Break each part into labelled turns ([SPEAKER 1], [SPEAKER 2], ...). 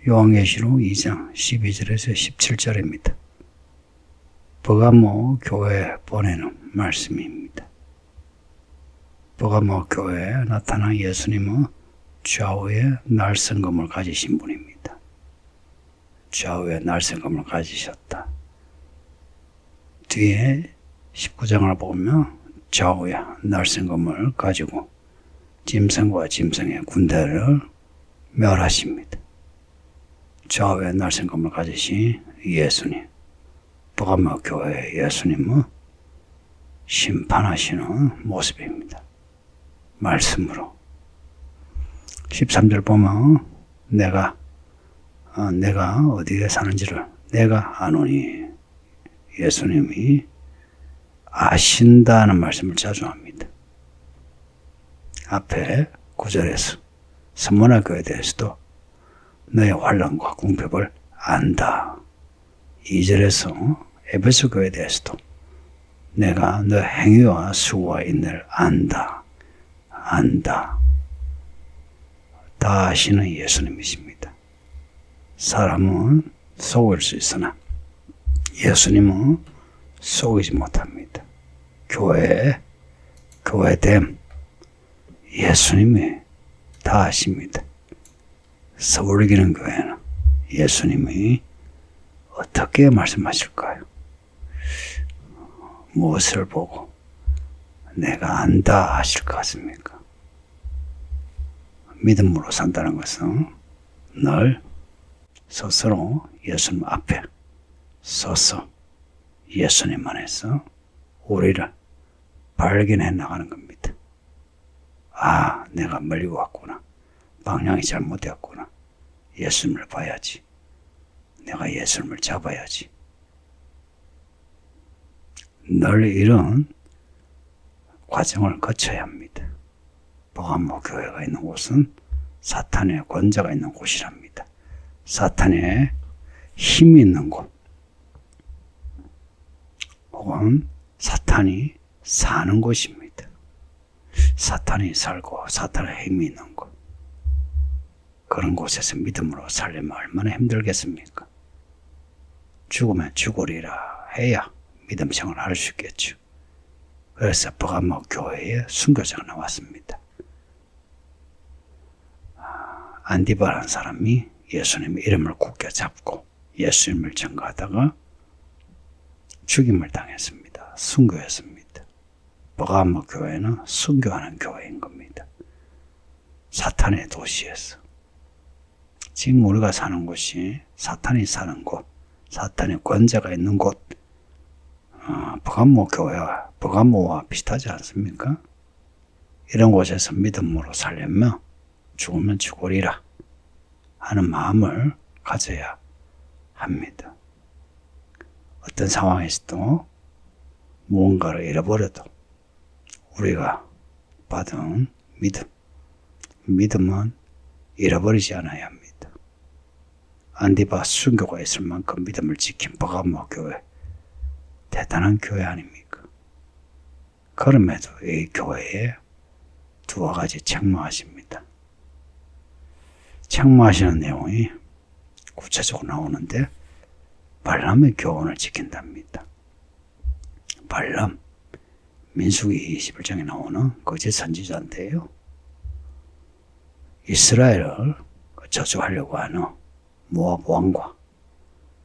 [SPEAKER 1] 요한계시록 2장 12절에서 17절입니다. 버가모 교회에 보내는 말씀입니다. 버가모 교회에 나타난 예수님은 좌우에 날성검을 가지신 분입니다. 좌우에 날성검을 가지셨다. 뒤에 19장을 보면 좌우에 날성검을 가지고 짐승과 짐승의 군대를 멸하십니다. 좌우에 날성검을 가지신 예수님, 버가모 교회의 예수님은 심판하시는 모습입니다. 말씀으로. 13절 보면 내가 어디에 사는지를 내가 아노니, 예수님이 아신다는 말씀을 자주 합니다. 앞에 9절에서 스무나 교회에 대해서도 너의 환난과 궁핍을 안다. 2절에서 에베소 교회에 대해서도 내가 너 행위와 수고와 인내를 안다. 다 아시는 예수님이십니다. 사람은 속일 수 있으나 예수님은 속이지 못합니다. 교회됨 예수님이 다 아십니다. 서울기는 교회는 예수님이 어떻게 말씀하실까요? 무엇을 보고 내가 안다 하실 것 같습니까? 믿음으로 산다는 것은 늘 스스로 예수님 앞에 서서 예수님 안에서 우리를 발견해 나가는 겁니다. 아, 내가 멀리 왔구나. 방향이 잘못되었구나. 예수님을 봐야지. 내가 예수님을 잡아야지. 늘 이런 과정을 거쳐야 합니다. 버가모 교회가 있는 곳은 사탄의 권자가 있는 곳이랍니다. 사탄의 힘이 있는 곳, 혹은 사탄이 사는 곳입니다. 사탄이 살고 사탄의 힘이 있는 곳, 그런 곳에서 믿음으로 살려면 얼마나 힘들겠습니까? 죽으면 죽으리라 해야 믿음 생활을 할 수 있겠죠. 그래서 버가모 교회에 순교자가 나왔습니다. 안디바라는 사람이 예수님의 이름을 굳게 잡고 예수님을 증거하다가 죽임을 당했습니다. 순교했습니다. 버가모 교회는 순교하는 교회인 겁니다. 사탄의 도시에서. 지금 우리가 사는 곳이 사탄이 사는 곳, 사탄의 권자가 있는 곳, 버가모 교회와 버가모와 비슷하지 않습니까? 이런 곳에서 믿음으로 살려면 죽으면 죽으리라 하는 마음을 가져야 합니다. 어떤 상황에서도 무언가를 잃어버려도 우리가 받은 믿음은 잃어버리지 않아야 합니다. 안디바 순교가 있을 만큼 믿음을 지킨 버가모 교회, 대단한 교회 아닙니까? 그럼에도 이 교회에 두어 가지 책망하십니다. 책망하시는 내용이 구체적으로 나오는데 발람의 교훈을 지킨답니다. 발람, 민수기 21장에 나오는 거짓 선지자인데요. 이스라엘을 저주하려고 하는 모압 왕과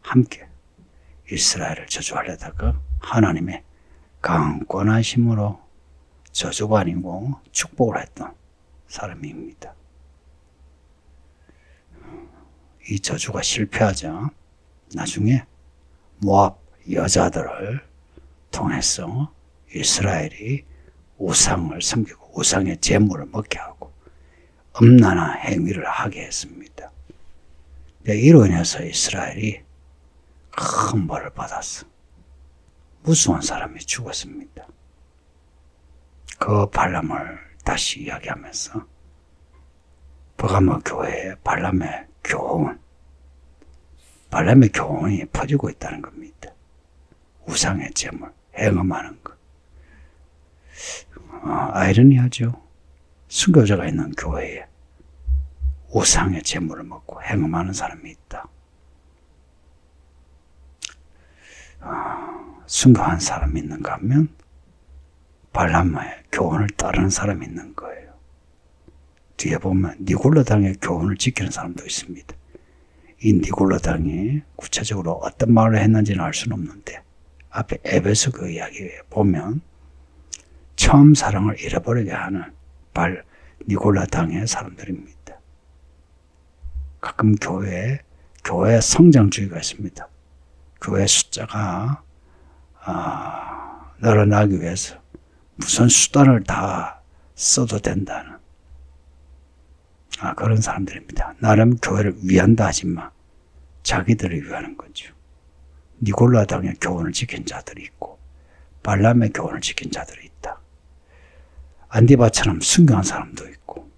[SPEAKER 1] 함께 이스라엘을 저주하려다가 하나님의 강권하심으로 저주가 아니고 축복을 했던 사람입니다. 이 저주가 실패하자 나중에 모압 여자들을 통해서 이스라엘이 우상을 섬기고 우상의 제물을 먹게 하고 음란한 행위를 하게 했습니다. 이로 인해서 이스라엘이 큰 벌을 받았어. 무수한 사람이 죽었습니다. 그 발람을 다시 이야기하면서 버가모 교회의 발람의 교훈이 퍼지고 있다는 겁니다. 우상의 제물, 행음하는 것. 아이러니하죠. 순교자가 있는 교회에 우상의 재물을 먹고 행음하는 사람이 있다. 순교한 사람이 있는가 하면 발람의 교훈을 따르는 사람이 있는 거예요. 뒤에 보면 니골라당의 교훈을 지키는 사람도 있습니다. 이 니골라당이 구체적으로 어떤 말을 했는지는 알 수는 없는데 앞에 에베소 그 이야기에 보면 처음 사랑을 잃어버리게 하는 니골라당의 사람들입니다. 가끔 교회에 성장주의가 있습니다. 교회 숫자가 늘어나기 위해서 무슨 수단을 다 써도 된다는 그런 사람들입니다. 나름 교회를 위한다 하지만 자기들을 위하는 거죠. 니골라당의 교훈을 지킨 자들이 있고 발람의 교훈을 지킨 자들이 있다. 안디바처럼 순교한 사람도 있고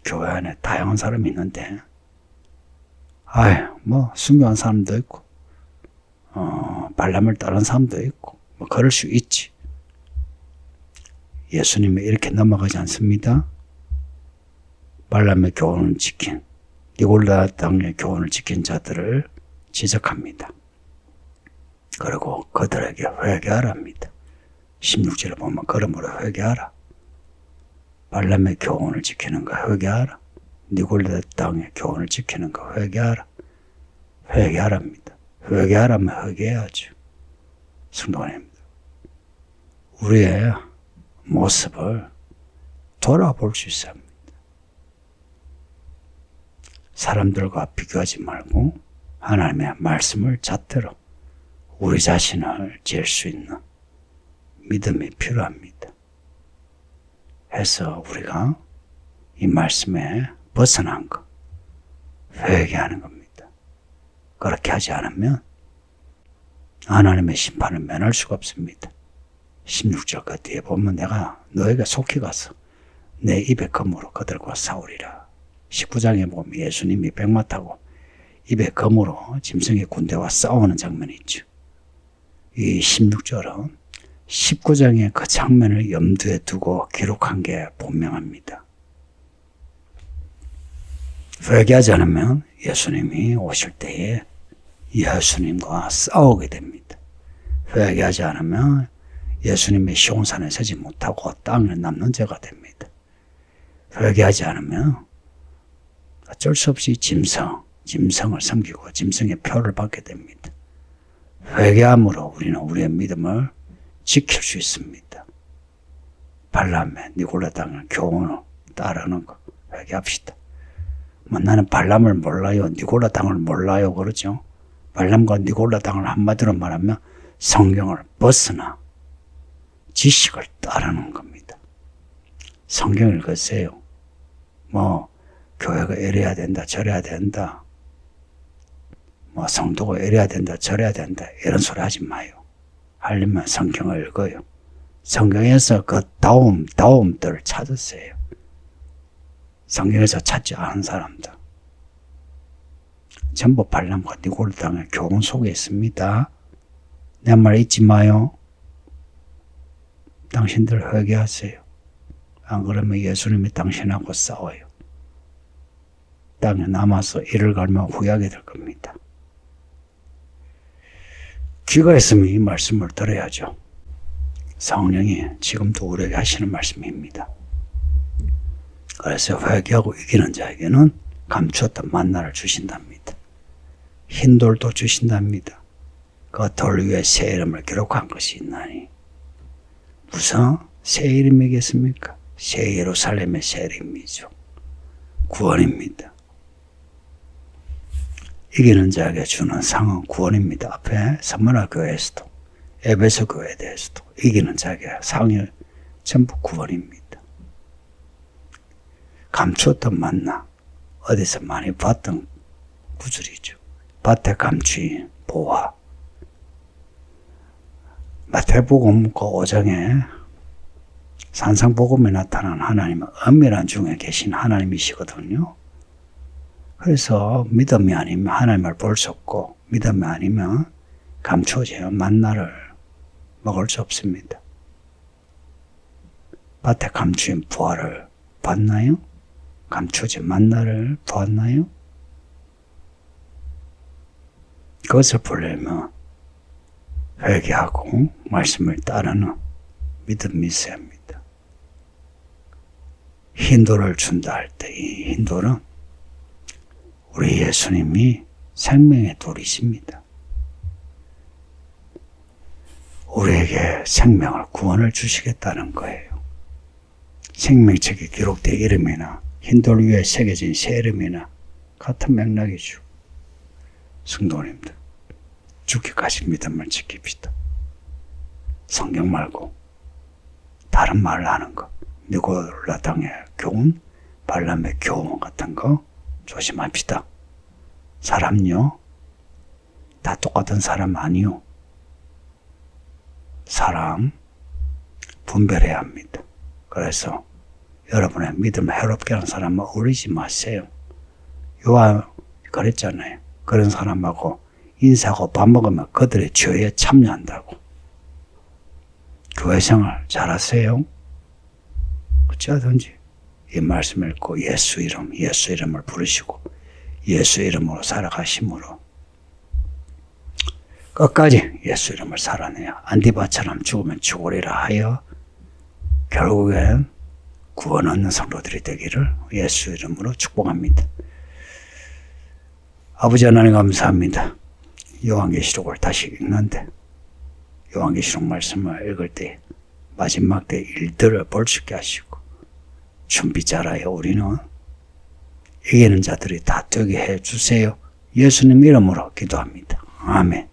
[SPEAKER 1] 교회 안에 다양한 사람이 있는데 순교한 사람도 있고 발람을 따른 사람도 있고 그럴 수 있지. 예수님이 이렇게 넘어가지 않습니다. 발람의 교훈을 지킨 니골라당의 교훈을 지킨 자들을 지적합니다. 그리고 그들에게 회개하라 합니다. 16절에 보면 그러므로 회개하라. 발람의 교훈을 지키는 거 회개하라. 니골라당의 교훈을 지키는 거 회개하라. 회개하랍니다. 회개하라면 회개해야죠. 성도님들, 우리의 모습을 돌아볼 수 있어야 합니다. 사람들과 비교하지 말고 하나님의 말씀을 잣대로 우리 자신을 잴 수 있는 믿음이 필요합니다. 해서 우리가 이 말씀에 벗어난 것, 회개하는 겁니다. 그렇게 하지 않으면 하나님의 심판을 면할 수가 없습니다. 16절 뒤에 보면 내가 너에게 속히 가서 내 입의 검으로 그들과 싸우리라. 19장에 보면 예수님이 백마 타고 입의 검으로 짐승의 군대와 싸우는 장면이 있죠. 이 16절은 19장의 그 장면을 염두에 두고 기록한 게 분명합니다. 회개하지 않으면 예수님이 오실 때에 예수님과 싸우게 됩니다. 회개하지 않으면 예수님의 시온산에 서지 못하고 땅에 남는 죄가 됩니다. 회개하지 않으면 어쩔 수 없이 짐승을 섬기고 짐승의 표를 받게 됩니다. 회개함으로 우리는 우리의 믿음을 지킬 수 있습니다. 발람의 니골라당의 교훈을 따르는 거 회개합시다. 나는 발람을 몰라요, 니골라당을 몰라요 그러죠. 발람과 니골라당을 한마디로 말하면 성경을 벗어나 지식을 따르는 겁니다. 성경 읽으세요. 교회가 이래야 된다, 저래야 된다. 성도가 이래야 된다, 저래야 된다. 이런 소리 하지 마요. 하려면 성경을 읽어요. 성경에서 그 다음들을 찾으세요. 성경에서 찾지 않은 사람들. 전부 발람과 니골라당의 교훈 속에 있습니다. 내 말 잊지 마요. 당신들 회개하세요. 안 그러면 예수님이 당신하고 싸워요. 땅에 남아서 이를 갈면 후회하게 될 겁니다. 귀가 있으면 이 말씀을 들어야죠. 성령이 지금도 우리에게 하시는 말씀입니다. 그래서 회개하고 이기는 자에게는 감추었던 만나를 주신답니다. 흰 돌도 주신답니다. 그 돌 위에 새 이름을 기록한 것이 있나니 무슨 새 이름이겠습니까? 새 예루살렘의 새 이름이죠. 구원입니다. 이기는 자에게 주는 상은 구원입니다. 앞에 선문화 교회에서도 에베소 교회에 대해서도 이기는 자에게 상이 전부 구원입니다. 감추었던 만나, 어디서 많이 봤던 구절이죠. 밭에 감추인 보화. 마태복음 그 5장에 산상복음에 나타난 하나님은 엄밀한 중에 계신 하나님이시거든요. 그래서 믿음이 아니면 하나님을 볼 수 없고 믿음이 아니면 감추어진 만나를 먹을 수 없습니다. 밭에 감추인 부활을 봤나요? 감추지 만나를 보았나요? 그것을 보려면 회개하고 말씀을 따르는 믿음이 있어야 합니다. 힌도를 준다 할 때 이 힌도는 우리 예수님이 생명의 돌이십니다. 우리에게 생명을 구원을 주시겠다는 거예요. 생명책에 기록된 이름이나 흰돌 위에 새겨진 새 이름이나 같은 맥락이죠. 성도님들, 죽기까지 믿음을 지킵시다. 성경 말고 다른 말을 하는 거, 니고라당의 교훈, 발람의 교훈 같은 거 조심합시다. 사람요, 다 똑같은 사람 아니요. 사람 분별해야 합니다. 그래서 여러분의 믿음을 해롭게 하는 사람과 어울리지 마세요. 요한 그랬잖아요. 그런 사람하고 인사하고 밥 먹으면 그들의 죄에 참여한다고. 교회 생활 잘하세요. 어찌하든지 이 말씀을 읽고 예수 이름을 부르시고 예수 이름으로 살아가심으로 끝까지 예수 이름을 살아내야 안디바처럼 죽으면 죽으리라 하여 결국엔 구원 얻는 성도들이 되기를 예수 이름으로 축복합니다. 아버지 하나님 감사합니다. 요한계시록을 다시 읽는데 요한계시록 말씀을 읽을 때 마지막 때 일들을 볼 수 있게 하시고 준비 잘하여 우리는 이기는 자들이 다 되게 해주세요. 예수님 이름으로 기도합니다. 아멘.